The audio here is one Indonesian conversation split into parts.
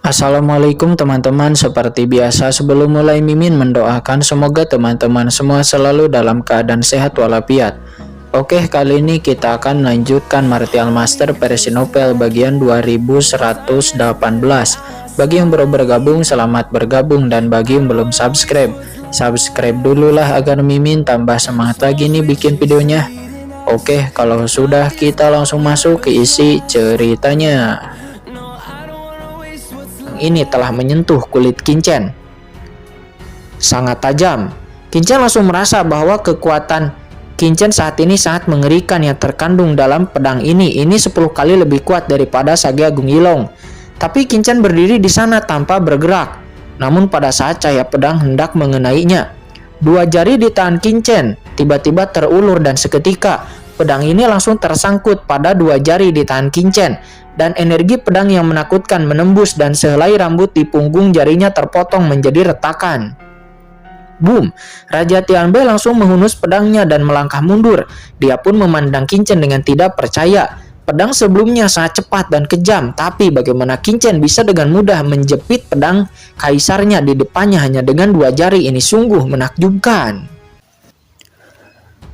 Assalamualaikum teman-teman, seperti biasa sebelum mulai Mimin mendoakan semoga teman-teman semua selalu dalam keadaan sehat walafiat. Oke, kali ini kita akan melanjutkan Martial Master versi novel bagian 2118. Bagi yang baru bergabung, selamat bergabung, dan bagi yang belum subscribe, subscribe dululah agar Mimin tambah semangat lagi nih bikin videonya. Oke, kalau sudah kita langsung masuk ke isi ceritanya. Ini telah menyentuh kulit Kincen sangat tajam. Kincen langsung merasa bahwa kekuatan Kincen saat ini sangat mengerikan yang terkandung dalam pedang ini. Ini 10 kali lebih kuat daripada Sage Agung Yilong. Tapi Kincen berdiri di sana tanpa bergerak. Namun pada saat cahaya pedang hendak mengenainya, dua jari di tangan Kincen tiba-tiba terulur dan seketika pedang ini langsung tersangkut pada dua jari di tangan Kincen. Dan energi pedang yang menakutkan menembus dan sehelai rambut di punggung jarinya terpotong menjadi retakan. Boom! Raja Tianbei langsung menghunus pedangnya dan melangkah mundur. Dia pun memandang Kincen dengan tidak percaya. Pedang sebelumnya sangat cepat dan kejam, tapi bagaimana Kincen bisa dengan mudah menjepit pedang kaisarnya di depannya hanya dengan dua jari? Ini sungguh menakjubkan.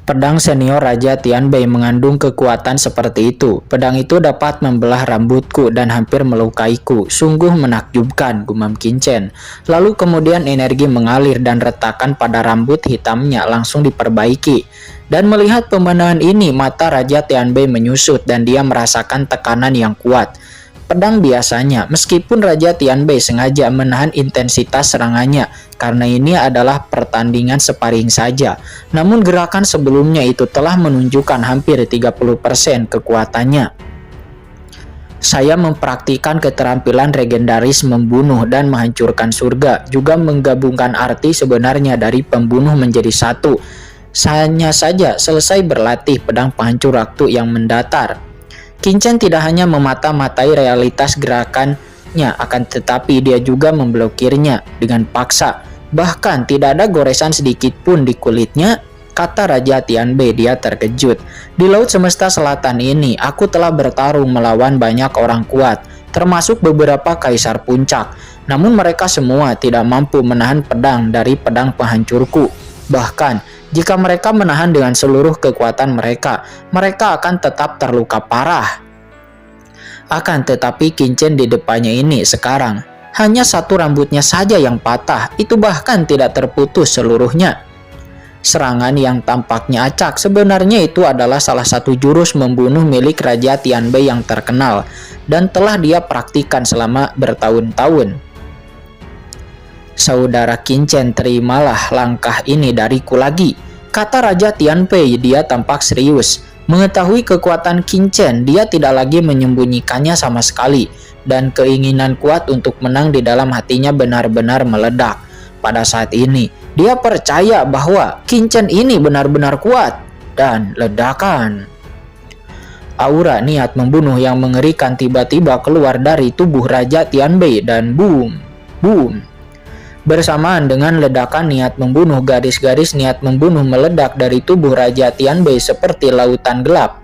Pedang senior Raja Tianbei mengandung kekuatan seperti itu. Pedang itu dapat membelah rambutku dan hampir melukaiku. Sungguh menakjubkan, gumam Kincen. Lalu kemudian energi mengalir dan retakan pada rambut hitamnya langsung diperbaiki. Dan melihat pemandangan ini, mata Raja Tianbei menyusut dan dia merasakan tekanan yang kuat. Pedang biasanya, meskipun Raja Tianbei sengaja menahan intensitas serangannya karena ini adalah pertandingan sparring saja. Namun gerakan sebelumnya itu telah menunjukkan hampir 30% kekuatannya. Saya mempraktikkan keterampilan legendaris membunuh dan menghancurkan surga, juga menggabungkan arti sebenarnya dari pembunuh menjadi satu. Hanya saja selesai berlatih pedang penghancur waktu yang mendatar. Kincen tidak hanya memata-matai realitas gerakannya, akan tetapi dia juga memblokirnya dengan paksa. Bahkan tidak ada goresan sedikit pun di kulitnya, kata Raja Tianbei. Dia terkejut. Di Laut Semesta Selatan ini, aku telah bertarung melawan banyak orang kuat, termasuk beberapa kaisar puncak. Namun mereka semua tidak mampu menahan pedang dari pedang penghancurku. Bahkan jika mereka menahan dengan seluruh kekuatan mereka, mereka akan tetap terluka parah. Akan tetapi Kincen di depannya ini sekarang hanya satu rambutnya saja yang patah, itu bahkan tidak terputus seluruhnya. Serangan yang tampaknya acak sebenarnya itu adalah salah satu jurus membunuh milik Raja Tianbei yang terkenal dan telah dia praktikkan selama bertahun-tahun. Saudara Kincen, terimalah langkah ini dariku lagi, kata Raja Tianbei. Dia tampak serius. Mengetahui kekuatan Kincen, dia tidak lagi menyembunyikannya sama sekali, dan keinginan kuat untuk menang di dalam hatinya benar-benar meledak. Pada saat ini, dia percaya bahwa Kincen ini benar-benar kuat, dan ledakan aura niat membunuh yang mengerikan tiba-tiba keluar dari tubuh Raja Tianbei dan boom, boom. Bersamaan dengan ledakan niat membunuh, garis-garis niat membunuh meledak dari tubuh Raja Tianbei seperti lautan gelap.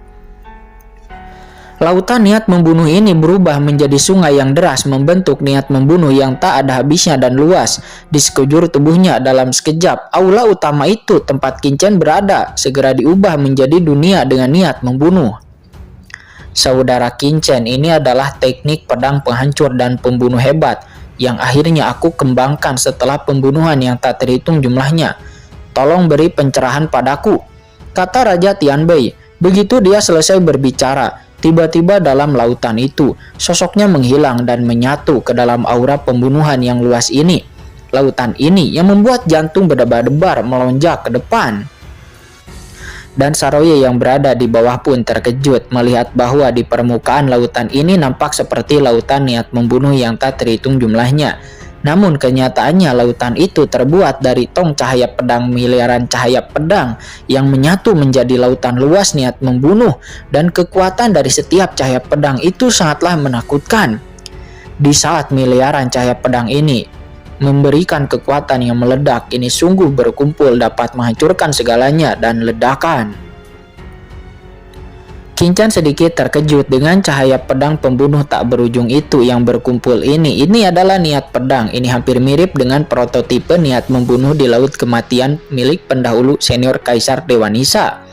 Lautan niat membunuh ini berubah menjadi sungai yang deras, membentuk niat membunuh yang tak ada habisnya dan luas di sekujur tubuhnya. Dalam sekejap, aula utama itu tempat Kincen berada segera diubah menjadi dunia dengan niat membunuh. Saudara Kincen, ini adalah teknik pedang penghancur dan pembunuh hebat yang akhirnya aku kembangkan setelah pembunuhan yang tak terhitung jumlahnya. Tolong beri pencerahan padaku, kata Raja Tianbei. Begitu dia selesai berbicara, tiba-tiba dalam lautan itu, sosoknya menghilang dan menyatu ke dalam aura pembunuhan yang luas ini. Lautan ini yang membuat jantung berdebar-debar melonjak ke depan. Dan Saroye yang berada di bawah pun terkejut melihat bahwa di permukaan lautan ini nampak seperti lautan niat membunuh yang tak terhitung jumlahnya. Namun kenyataannya lautan itu terbuat dari tong cahaya pedang, miliaran cahaya pedang yang menyatu menjadi lautan luas niat membunuh, dan kekuatan dari setiap cahaya pedang itu sangatlah menakutkan. Di saat miliaran cahaya pedang ini memberikan kekuatan yang meledak, ini sungguh berkumpul dapat menghancurkan segalanya dan ledakan. Kinchan sedikit terkejut dengan cahaya pedang pembunuh tak berujung itu yang berkumpul ini. Ini adalah niat pedang. Ini hampir mirip dengan prototipe niat membunuh di Laut Kematian milik pendahulu senior Kaisar Dewa Nisa.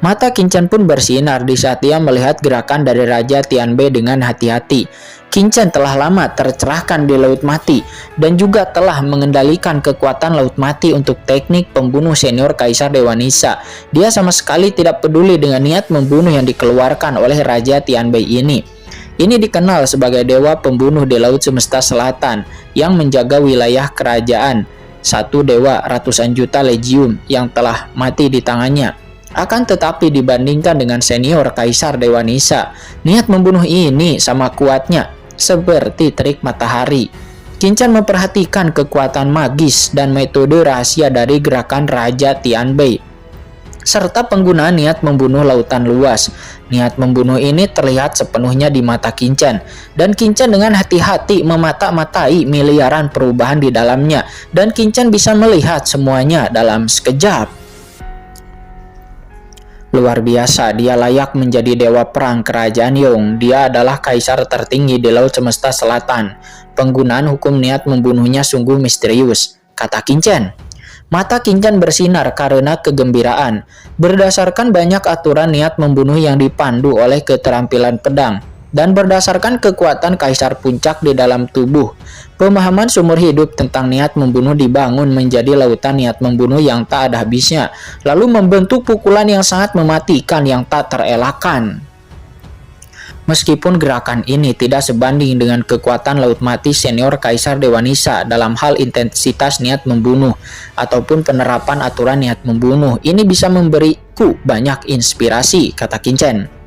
Mata Kinchan pun bersinar di saat dia melihat gerakan dari Raja Tianbei dengan hati-hati. Kinchan telah lama tercerahkan di Laut Mati dan juga telah mengendalikan kekuatan Laut Mati untuk teknik pembunuh senior Kaisar Dewa Nisa. Dia sama sekali tidak peduli dengan niat membunuh yang dikeluarkan oleh Raja Tianbei ini. Ini dikenal sebagai dewa pembunuh di Laut Semesta Selatan yang menjaga wilayah kerajaan. Satu dewa ratusan juta legium yang telah mati di tangannya. Akan tetapi dibandingkan dengan senior Kaisar Dewa Nisa, niat membunuh ini sama kuatnya, seperti terik matahari. Kinchan memperhatikan kekuatan magis dan metode rahasia dari gerakan Raja Tianbei, serta penggunaan niat membunuh lautan luas. Niat membunuh ini terlihat sepenuhnya di mata Kinchan, dan Kinchan dengan hati-hati memata-matai miliaran perubahan di dalamnya, dan Kinchan bisa melihat semuanya dalam sekejap. Luar biasa, dia layak menjadi dewa perang kerajaan Yong. Dia adalah kaisar tertinggi di Laut Semesta Selatan. Penggunaan hukum niat membunuhnya sungguh misterius, kata Kinchan. Mata Kinchan bersinar karena kegembiraan. Berdasarkan banyak aturan niat membunuh yang dipandu oleh keterampilan pedang, dan berdasarkan kekuatan kaisar puncak di dalam tubuh, pemahaman seumur hidup tentang niat membunuh dibangun menjadi lautan niat membunuh yang tak ada habisnya, lalu membentuk pukulan yang sangat mematikan yang tak terelakkan. Meskipun gerakan ini tidak sebanding dengan kekuatan Laut Mati senior Kaisar Dewa Nisa dalam hal intensitas niat membunuh ataupun penerapan aturan niat membunuh, ini bisa memberiku banyak inspirasi, kata Kinchan.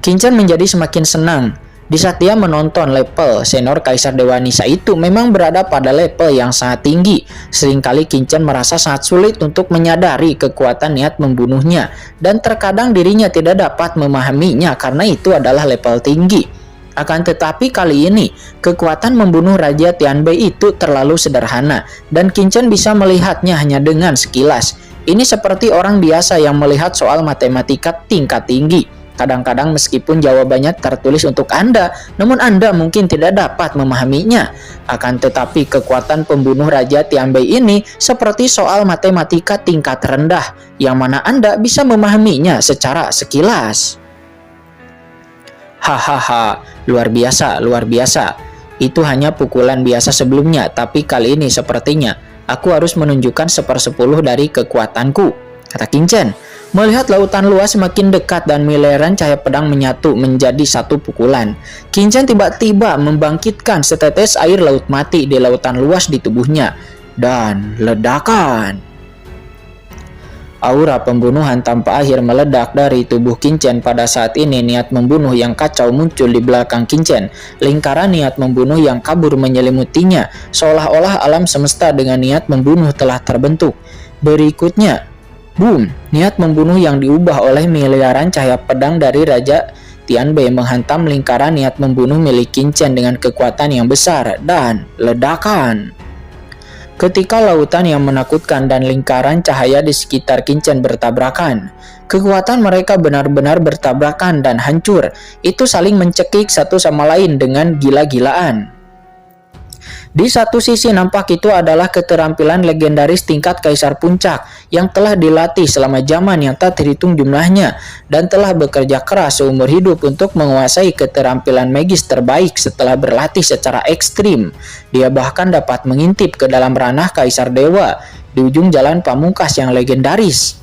Kinchan menjadi semakin senang di saat dia menonton level senior Kaisar Dewa Nisa itu memang berada pada level yang sangat tinggi. Seringkali Kinchan merasa sangat sulit untuk menyadari kekuatan niat membunuhnya, dan terkadang dirinya tidak dapat memahaminya karena itu adalah level tinggi. Akan tetapi kali ini, kekuatan membunuh Raja Tianbei itu terlalu sederhana, dan Kinchan bisa melihatnya hanya dengan sekilas. Ini seperti orang biasa yang melihat soal matematika tingkat tinggi. Kadang-kadang meskipun jawabannya tertulis untuk Anda, namun Anda mungkin tidak dapat memahaminya. Akan tetapi kekuatan pembunuh Raja Tianbei ini seperti soal matematika tingkat rendah, yang mana Anda bisa memahaminya secara sekilas. Hahaha, luar biasa, luar biasa. Itu hanya pukulan biasa sebelumnya, tapi kali ini sepertinya aku harus menunjukkan 1/10 dari kekuatanku, kata Kinchan. Melihat lautan luas semakin dekat dan miliaran cahaya pedang menyatu menjadi satu pukulan, Kinchan tiba-tiba membangkitkan setetes air laut mati di lautan luas di tubuhnya, dan ledakan. Aura pembunuhan tanpa akhir meledak dari tubuh Kinchan. Pada saat ini niat membunuh yang kacau muncul di belakang Kinchan. Lingkaran niat membunuh yang kabur menyelimutinya, seolah-olah alam semesta dengan niat membunuh telah terbentuk. Berikutnya, boom, niat membunuh yang diubah oleh miliaran cahaya pedang dari Raja Tianbei menghantam lingkaran niat membunuh milik Kinchan dengan kekuatan yang besar, dan ledakan. Ketika lautan yang menakutkan dan lingkaran cahaya di sekitar Kinchan bertabrakan, kekuatan mereka benar-benar bertabrakan dan hancur. Itu saling mencekik satu sama lain dengan gila-gilaan. Di satu sisi nampak itu adalah keterampilan legendaris tingkat Kaisar Puncak yang telah dilatih selama zaman yang tak terhitung jumlahnya dan telah bekerja keras seumur hidup untuk menguasai keterampilan magis terbaik setelah berlatih secara ekstrim. Dia bahkan dapat mengintip ke dalam ranah Kaisar Dewa di ujung jalan pamungkas yang legendaris.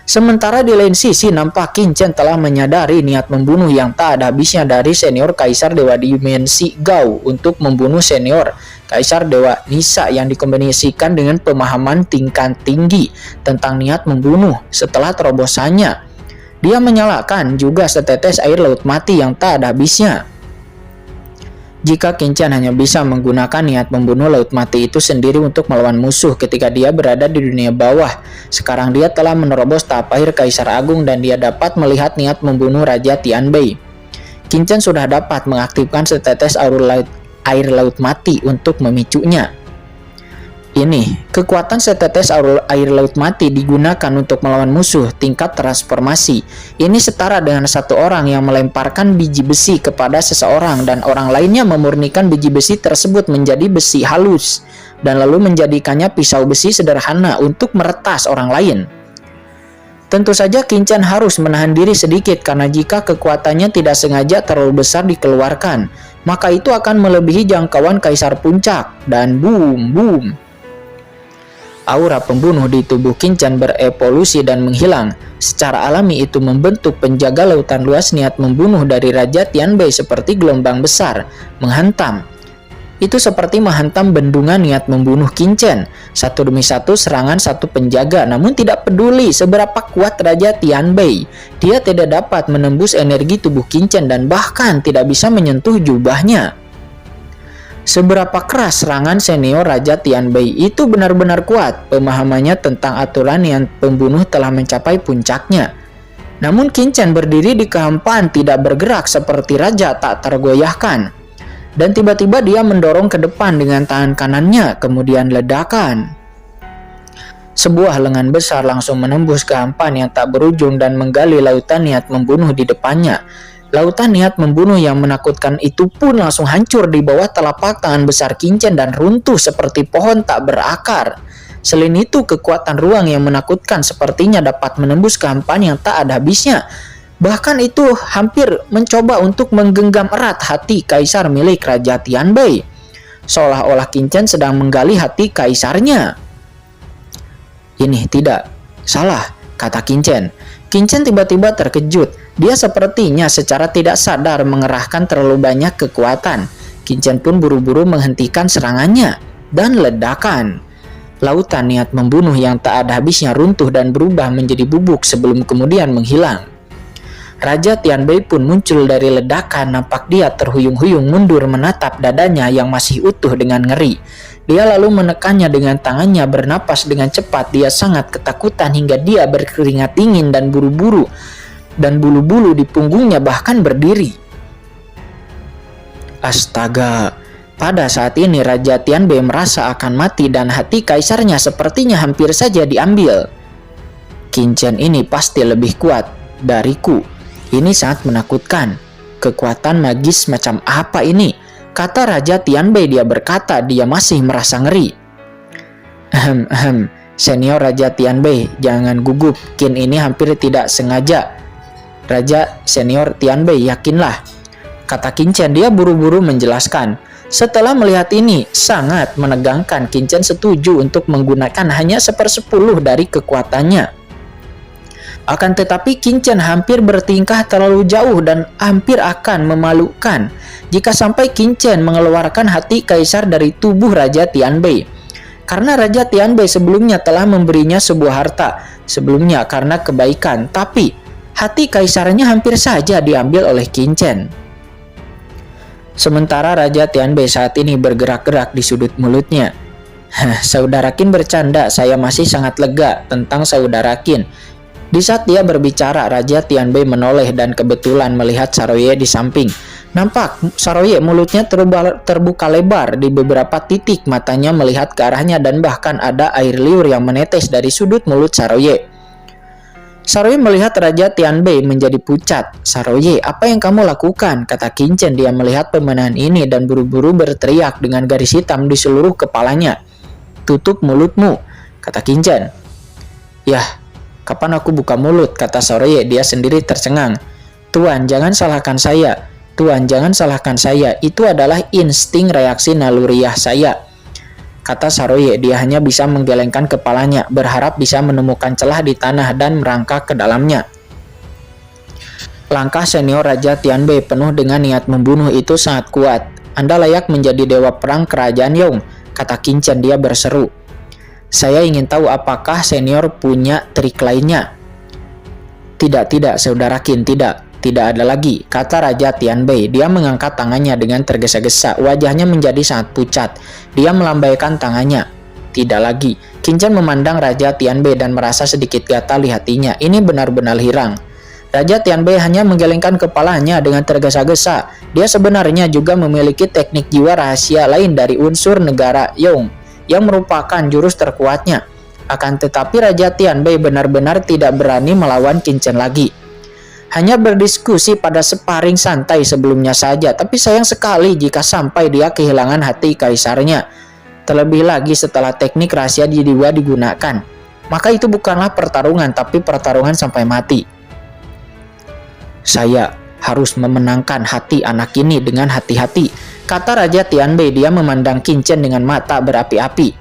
Sementara di lain sisi nampak Kinchan telah menyadari niat membunuh yang tak ada habisnya dari senior Kaisar Dewa Dimensi Gao untuk membunuh senior Kaisar Dewa Nisa yang dikombinasikan dengan pemahaman tingkat tinggi tentang niat membunuh. Setelah terobosannya, dia menyalakan juga setetes air laut mati yang tak ada habisnya. Jika Kinchan hanya bisa menggunakan niat membunuh laut mati itu sendiri untuk melawan musuh ketika dia berada di dunia bawah, sekarang dia telah menerobos tahap akhir Kaisar Agung dan dia dapat melihat niat membunuh Raja Tianbei. Kinchan sudah dapat mengaktifkan setetes air laut mati untuk memicunya. Ini, kekuatan setetes air laut mati digunakan untuk melawan musuh tingkat transformasi. Ini setara dengan satu orang yang melemparkan biji besi kepada seseorang dan orang lainnya memurnikan biji besi tersebut menjadi besi halus dan lalu menjadikannya pisau besi sederhana untuk meretas orang lain. Tentu saja Qin-Chen harus menahan diri sedikit karena jika kekuatannya tidak sengaja terlalu besar dikeluarkan, maka itu akan melebihi jangkauan Kaisar Puncak dan boom. Aura pembunuh di tubuh Qin-Chen berevolusi dan menghilang. Secara alami itu membentuk penjaga lautan luas niat membunuh dari Raja Tianbei seperti gelombang besar, menghantam. Itu seperti menghantam bendungan niat membunuh Qin-Chen. Satu demi satu serangan satu penjaga, namun tidak peduli seberapa kuat Raja Tianbei. Dia tidak dapat menembus energi tubuh Qin-Chen dan bahkan tidak bisa menyentuh jubahnya. Seberapa keras serangan senior Raja Tianbei itu benar-benar kuat, pemahamannya tentang aturan yang pembunuh telah mencapai puncaknya. Namun Qin-Chen berdiri di kehampaan tidak bergerak seperti raja tak tergoyahkan. Dan tiba-tiba dia mendorong ke depan dengan tangan kanannya, kemudian ledakan. Sebuah lengan besar langsung menembus kehampaan yang tak berujung dan menggali lautan niat membunuh di depannya. Lautan niat membunuh yang menakutkan itu pun langsung hancur di bawah telapak tangan besar Qin-Chen dan runtuh seperti pohon tak berakar. Selain itu, kekuatan ruang yang menakutkan sepertinya dapat menembus kehampaan yang tak ada habisnya. Bahkan itu hampir mencoba untuk menggenggam erat hati kaisar milik Raja Tianbei. Seolah-olah Qin-Chen sedang menggali hati kaisarnya. Ini tidak, salah, kata Qin-Chen. Qin-Chen tiba-tiba terkejut. Dia sepertinya secara tidak sadar mengerahkan terlalu banyak kekuatan. Qin-Chen pun buru-buru menghentikan serangannya dan ledakan. Lautan niat membunuh yang tak ada habisnya runtuh dan berubah menjadi bubuk sebelum kemudian menghilang. Raja Tianbei pun muncul dari ledakan, nampak dia terhuyung-huyung mundur menatap dadanya yang masih utuh dengan ngeri. Dia lalu menekannya dengan tangannya, bernapas dengan cepat. Dia sangat ketakutan hingga dia berkeringat dingin dan buru-buru. Dan bulu-bulu di punggungnya bahkan berdiri. Astaga, pada saat ini Raja Tianbei merasa akan mati dan hati kaisarnya sepertinya hampir saja diambil. Qin-Chen ini pasti lebih kuat dariku. Ini sangat menakutkan. Kekuatan magis macam apa ini? Kata Raja Tianbei. Dia berkata dia masih merasa ngeri. Senior Raja Tianbei, jangan gugup. Qin ini hampir tidak sengaja. Raja Senior Tianbei, yakinlah, kata Qin-Chen. Dia buru-buru menjelaskan. Setelah melihat ini sangat menegangkan, Qin-Chen setuju untuk menggunakan hanya 1/10 dari kekuatannya. Akan tetapi Qin-Chen hampir bertingkah terlalu jauh dan hampir akan memalukan jika sampai Qin-Chen mengeluarkan hati kaisar dari tubuh Raja Tianbei. Karena Raja Tianbei sebelumnya telah memberinya sebuah harta sebelumnya karena kebaikan, tapi hati kaisarnya hampir saja diambil oleh Qin-Chen. Sementara Raja Tianbei saat ini bergerak-gerak di sudut mulutnya. Saudara Qin bercanda, saya masih sangat lega tentang saudara Qin. Di saat dia berbicara, Raja Tianbei menoleh dan kebetulan melihat Saroye di samping. Nampak Saroye mulutnya terbuka lebar di beberapa titik, matanya melihat ke arahnya dan bahkan ada air liur yang menetes dari sudut mulut Saroye. Saroye melihat Raja Tianbei menjadi pucat. Saroye, apa yang kamu lakukan? Kata Qin-Chen. Dia melihat pemandangan ini dan buru-buru berteriak dengan garis hitam di seluruh kepalanya. Tutup mulutmu, kata Qin-Chen. Yah, kapan aku buka mulut? Kata Saroye. Dia sendiri tercengang. Tuan, jangan salahkan saya. Tuan, jangan salahkan saya. Itu adalah insting reaksi naluriah saya, kata Saroye. Dia hanya bisa menggelengkan kepalanya, berharap bisa menemukan celah di tanah dan merangkak ke dalamnya. Langkah senior Raja Tianbei penuh dengan niat membunuh itu sangat kuat. Anda layak menjadi dewa perang kerajaan Yong, kata Qin-Chen. Dia berseru. Saya ingin tahu apakah senior punya trik lainnya. Tidak, saudara Qin, tidak ada lagi, kata Raja Tianbei. Dia mengangkat tangannya dengan tergesa-gesa, wajahnya menjadi sangat pucat. Dia melambaikan tangannya. Tidak lagi. Qin-Chen memandang Raja Tianbei dan merasa sedikit gatal di hatinya. Ini benar-benar hirang. Raja Tianbei hanya menggelengkan kepalanya dengan tergesa-gesa. Dia sebenarnya juga memiliki teknik jiwa rahasia lain dari unsur negara Yong. yang merupakan jurus terkuatnya. Akan tetapi Raja Tianbei benar-benar tidak berani melawan Qin Chen lagi. Hanya berdiskusi pada sparring santai sebelumnya saja, tapi sayang sekali jika sampai dia kehilangan hati kaisarnya. Terlebih lagi setelah teknik rahasia jiwa digunakan. Maka itu bukanlah pertarungan, tapi pertarungan sampai mati. Saya harus memenangkan hati anak ini dengan hati-hati, kata Raja Tianbei. Dia memandang Qin Chen dengan mata berapi-api.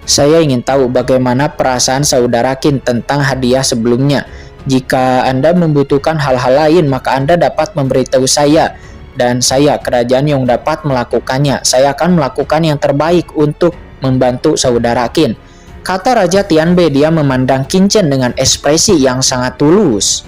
Saya ingin tahu bagaimana perasaan saudara Qin tentang hadiah sebelumnya. Jika Anda membutuhkan hal-hal lain, maka Anda dapat memberitahu saya. Dan saya, kerajaan yang dapat melakukannya. Saya akan melakukan yang terbaik untuk membantu saudara Qin, kata Raja Tianbei. Dia memandang Qin Chen dengan ekspresi yang sangat tulus.